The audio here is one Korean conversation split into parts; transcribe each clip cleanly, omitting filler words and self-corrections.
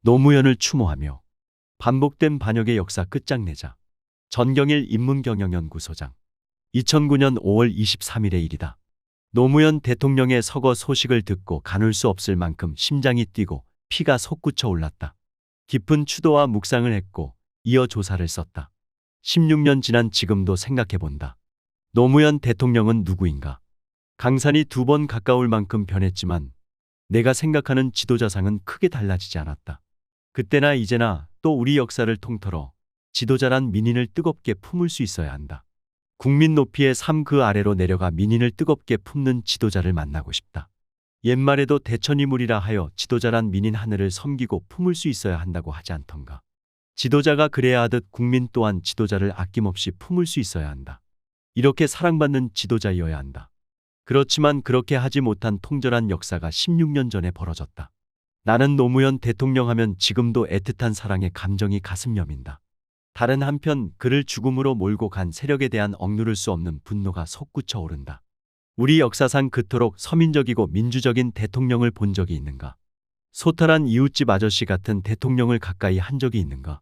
노무현을 추모하며 반복된 반역의 역사 끝장내자. 전경일 인문경영연구소장. 2009년 5월 23일의 일이다. 노무현 대통령의 서거 소식을 듣고 가눌 수 없을 만큼 심장이 뛰고 피가 솟구쳐 올랐다. 깊은 추도와 묵상을 했고 이어 조사를 썼다. 16년 지난 지금도 생각해본다. 노무현 대통령은 누구인가? 강산이 2번 가까울 만큼 변했지만 내가 생각하는 지도자상은 크게 달라지지 않았다. 그때나 이제나 또 우리 역사를 통틀어 지도자란 민인을 뜨겁게 품을 수 있어야 한다. 국민 높이의 삶 그 아래로 내려가 민인을 뜨겁게 품는 지도자를 만나고 싶다. 옛말에도 대천이물이라 하여 지도자란 민인 하늘을 섬기고 품을 수 있어야 한다고 하지 않던가. 지도자가 그래야 하듯 국민 또한 지도자를 아낌없이 품을 수 있어야 한다. 이렇게 사랑받는 지도자이어야 한다. 그렇지만 그렇게 하지 못한 통절한 역사가 16년 전에 벌어졌다. 나는 노무현 대통령 하면 지금도 애틋한 사랑의 감정이 가슴 여민다. 다른 한편 그를 죽음으로 몰고 간 세력에 대한 억누를 수 없는 분노가 솟구쳐 오른다. 우리 역사상 그토록 서민적이고 민주적인 대통령을 본 적이 있는가? 소탈한 이웃집 아저씨 같은 대통령을 가까이 한 적이 있는가?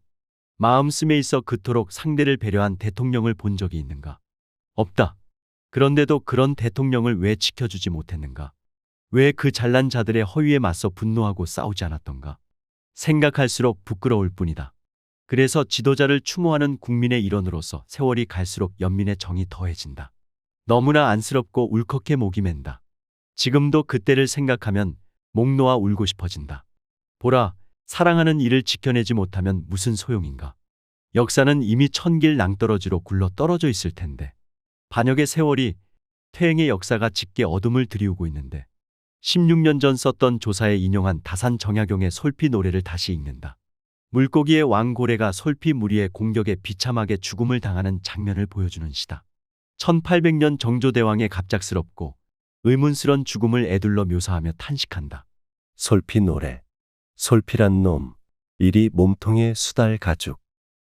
마음씀에 있어 그토록 상대를 배려한 대통령을 본 적이 있는가? 없다. 그런데도 그런 대통령을 왜 지켜주지 못했는가? 왜 그 잘난 자들의 허위에 맞서 분노하고 싸우지 않았던가? 생각할수록 부끄러울 뿐이다. 그래서 지도자를 추모하는 국민의 일원으로서 세월이 갈수록 연민의 정이 더해진다. 너무나 안쓰럽고 울컥해 목이 맨다. 지금도 그때를 생각하면 목 놓아 울고 싶어진다. 보라, 사랑하는 이를 지켜내지 못하면 무슨 소용인가? 역사는 이미 천길 낭떠러지로 굴러 떨어져 있을 텐데. 반역의 세월이, 퇴행의 역사가 짙게 어둠을 드리우고 있는데 16년 전 썼던 조사에 인용한 다산 정약용의 솔피 노래를 다시 읽는다. 물고기의 왕 고래가 솔피 무리의 공격에 비참하게 죽음을 당하는 장면을 보여주는 시다. 1800년 정조대왕의 갑작스럽고 의문스런 죽음을 애둘러 묘사하며 탄식한다. 솔피 노래. 솔피란 놈. 이리 몸통에 수달 가죽.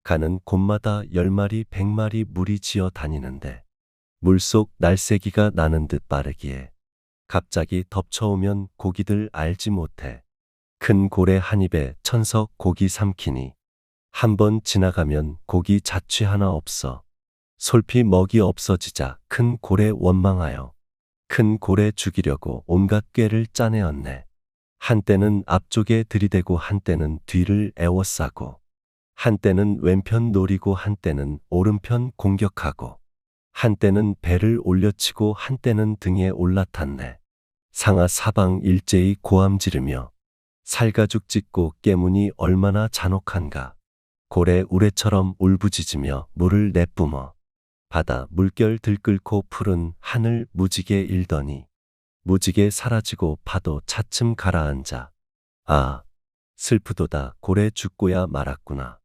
가는 곳마다 10마리 100마리 무리 지어 다니는데 물속 날쌔기가 나는 듯 빠르기에 갑자기 덮쳐오면 고기들 알지 못해. 큰 고래 한 입에 천석 고기 삼키니 한 번 지나가면 고기 자취 하나 없어. 솔피 먹이 없어지자 큰 고래 원망하여 큰 고래 죽이려고 온갖 꾀를 짜내었네. 한때는 앞쪽에 들이대고 한때는 뒤를 에워싸고 한때는 왼편 노리고 한때는 오른편 공격하고 한때는 배를 올려치고 한때는 등에 올라탔네. 상하 사방 일제히 고함 지르며 살가죽 찢고 깨무니 얼마나 잔혹한가. 고래 우레처럼 울부짖으며 물을 내뿜어 바다 물결 들끓고 푸른 하늘 무지개 일더니 무지개 사라지고 파도 차츰 가라앉아. 아, 슬프도다. 고래 죽고야 말았구나.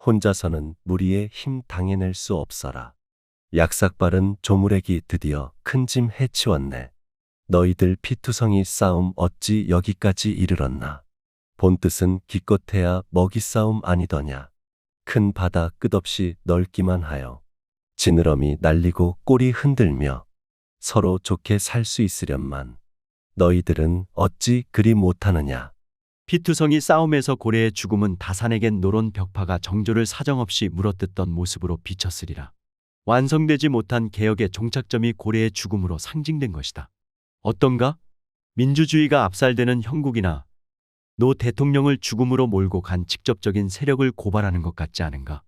혼자서는 무리의 힘 당해낼 수 없어라. 약삭빠른 조무래기 드디어 큰 짐 해치웠네. 너희들 피투성이 싸움 어찌 여기까지 이르렀나. 본뜻은 기껏해야 먹이 싸움 아니더냐. 큰 바다 끝없이 넓기만 하여 지느러미 날리고 꼬리 흔들며 서로 좋게 살 수 있으련만 너희들은 어찌 그리 못하느냐. 피투성이 싸움에서 고래의 죽음은 다산에겐 노론 벽파가 정조를 사정없이 물어뜯던 모습으로 비쳤으리라. 완성되지 못한 개혁의 종착점이 고래의 죽음으로 상징된 것이다. 어떤가? 민주주의가 압살되는 형국이나 노 대통령을 죽음으로 몰고 간 직접적인 세력을 고발하는 것 같지 않은가?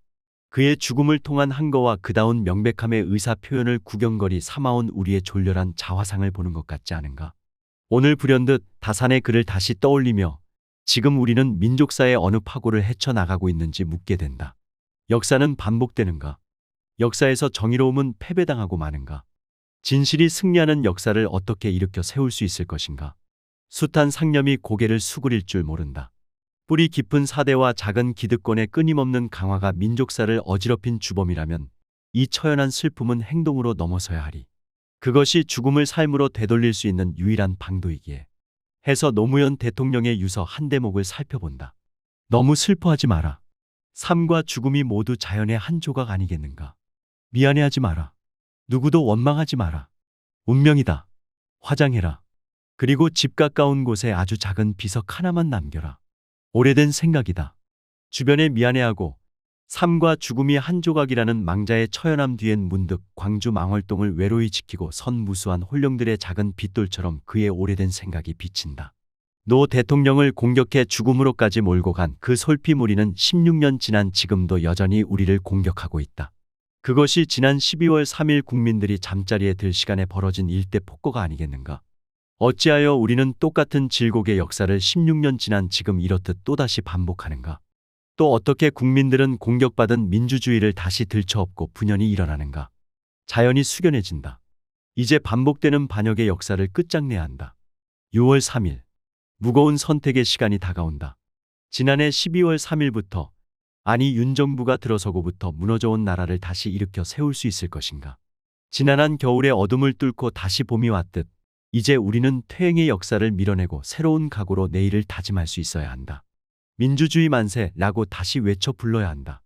그의 죽음을 통한 한거와 그다운 명백함의 의사 표현을 구경거리 삼아온 우리의 졸렬한 자화상을 보는 것 같지 않은가? 오늘 불현듯 다산의 글을 다시 떠올리며 지금 우리는 민족사의 어느 파고를 헤쳐나가고 있는지 묻게 된다. 역사는 반복되는가? 역사에서 정의로움은 패배당하고 마는가? 진실이 승리하는 역사를 어떻게 일으켜 세울 수 있을 것인가? 숱한 상념이 고개를 수그릴 줄 모른다. 뿌리 깊은 사대와 작은 기득권의 끊임없는 강화가 민족사를 어지럽힌 주범이라면 이 처연한 슬픔은 행동으로 넘어서야 하리. 그것이 죽음을 삶으로 되돌릴 수 있는 유일한 방도이기에. 해서 노무현 대통령의 유서 한 대목을 살펴본다. 너무 슬퍼하지 마라. 삶과 죽음이 모두 자연의 한 조각 아니겠는가? 미안해하지 마라. 누구도 원망하지 마라. 운명이다. 화장해라. 그리고 집 가까운 곳에 아주 작은 비석 하나만 남겨라. 오래된 생각이다. 주변에 미안해하고 삶과 죽음이 한 조각이라는 망자의 처연함 뒤엔 문득 광주 망월동을 외로이 지키고 선 무수한 홀령들의 작은 빗돌처럼 그의 오래된 생각이 비친다. 노 대통령을 공격해 죽음으로까지 몰고 간 그 솔피무리는 16년 지난 지금도 여전히 우리를 공격하고 있다. 그것이 지난 12월 3일 국민들이 잠자리에 들 시간에 벌어진 일대 폭거가 아니겠는가? 어찌하여 우리는 똑같은 질곡의 역사를 16년 지난 지금 이렇듯 또다시 반복하는가? 또 어떻게 국민들은 공격받은 민주주의를 다시 들쳐업고 분연히 일어나는가? 자연이 숙연해진다. 이제 반복되는 반역의 역사를 끝장내야 한다. 6월 3일. 무거운 선택의 시간이 다가온다. 지난해 12월 3일부터, 아니 윤 정부가 들어서고부터 무너져온 나라를 다시 일으켜 세울 수 있을 것인가? 지난한 겨울의 어둠을 뚫고 다시 봄이 왔듯 이제 우리는 퇴행의 역사를 밀어내고 새로운 각오로 내일을 다짐할 수 있어야 한다. 민주주의 만세라고 다시 외쳐 불러야 한다.